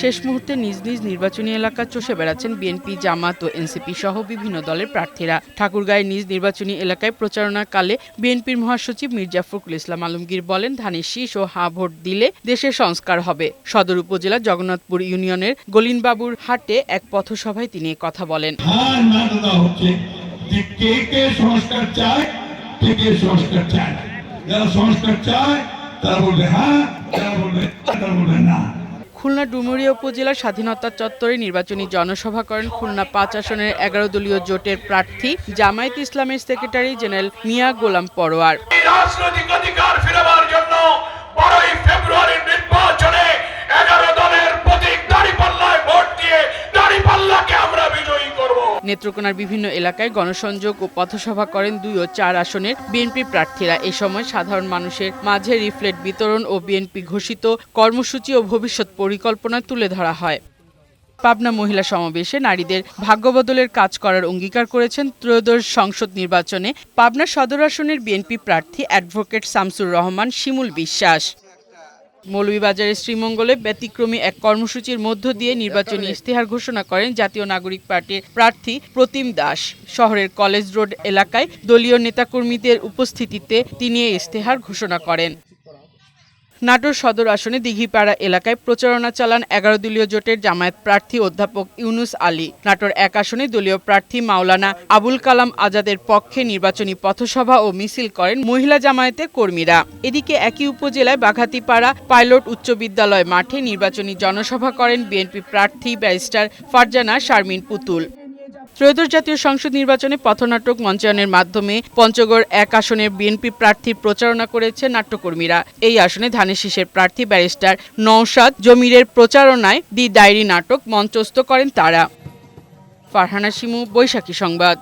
শেষ মুহূর্তে নিজ নিজ নির্বাচনী এলাকা চষে বেড়াচ্ছেন বিএনপি, জামাত ও এনসিপি সহ বিভিন্ন দলের প্রার্থীরা। ঠাকুরগাঁয়ে নিজ নির্বাচনী এলাকায় প্রচারণাকালে বিএনপির মহাসচিব মির্জা ফখরুল ইসলাম আলমগীর বলেন, ধানের শীষ ও হা ভোট দিলে দেশের সংস্কার হবে। সদর উপজেলার জগন্নাথপুর ইউনিয়নের গলিনবাবুর হাটে এক পথসভায় তিনি কথা বলেন। সংস্কার চায়, সংস্কার চায়, যারা সংস্কার চায় তারা বলবে হ্যাঁ, যারা বলবে না। খুলনা ডুমুরিয়া উপজেলার স্বাধীনতা চত্বরে নির্বাচনী জনসভা করেন খুলনা ৫ আসনের ১১ দলীয় জোটের প্রার্থী জামায়াতে ইসলামের সেক্রেটারি জেনারেল মিয়া গোলাম পরোয়ার। রাজনৈতিক অধিকার ফেরাবার জন্য ১২ই ফেব্রুয়ারির নির্বাচনে ১১ দলের প্রতীক দাঁড়িপাল্লায় ভোট দিয়ে দাঁড়িপাল্লাকে আমরা বিজয়ী করব। নেত্রকোনার বিভিন্ন এলাকায় গণসংযোগ ও পথসভা করেন ২ ও ৪ আসনের বিএনপি প্রার্থীরা। এ সময় সাধারণ মানুষের মাঝে লিফলেট বিতরণ ও বিএনপি ঘোষিত কর্মসূচি ও ভবিষ্যৎ পরিকল্পনা তুলে ধরা হয়। পাবনা মহিলা সমাবেশে নারীদের ভাগ্যবদলের কাজ করার অঙ্গীকার করেছেন ত্রয়োদশ সংসদ নির্বাচনে পাবনা সদর আসনের বিএনপি প্রার্থী অ্যাডভোকেট শামসুর রহমান শিমুল বিশ্বাস। মৌলভীবাজারের শ্রীমঙ্গলে ব্যতিক্রমী এক কর্মসূচির মধ্য দিয়ে নির্বাচনী ইশতেহার ঘোষণা করেন জাতীয় নাগরিক পার্টির প্রার্থী প্রতিম দাস। শহরের কলেজ রোড এলাকায় দলীয় নেতাকর্মীদের উপস্থিতিতে তিনি এই ইশতেহার ঘোষণা করেন। নাটোর সদর আসনে দিঘিপাড়া এলাকায় প্রচারণা চালান ১১ দলীয় জোটের জামায়াত প্রার্থী অধ্যাপক ইউনুস আলী। নাটোর ১ আসনে দলীয় প্রার্থী মাওলানা আবুল কালাম আজাদের পক্ষে নির্বাচনী পথসভা ও মিছিল করেন মহিলা জামায়াতের কর্মীরা। এদিকে একই উপজেলায় বাঘাতিপাড়া পাইলট উচ্চ বিদ্যালয় মাঠে নির্বাচনী জনসভা করেন বিএনপি প্রার্থী ব্যারিস্টার ফারজানা শারমিন পুতুল। ত্রয়োদশ জাতীয় সংসদ নির্বাচনে পথনাটক মঞ্চায়নের মাধ্যমে পঞ্চগড় ১ আসনের বিএনপি প্রার্থীর প্রচারণা করেছে নাট্যকর্মীরা। এই আসনে ধানের শীষের প্রার্থী ব্যারিস্টার নওশাদ জমিরের প্রচারণায় দি ডায়েরি নাটক মঞ্চস্থ করেন তারা। ফারহানা শিমু, বৈশাখী সংবাদ।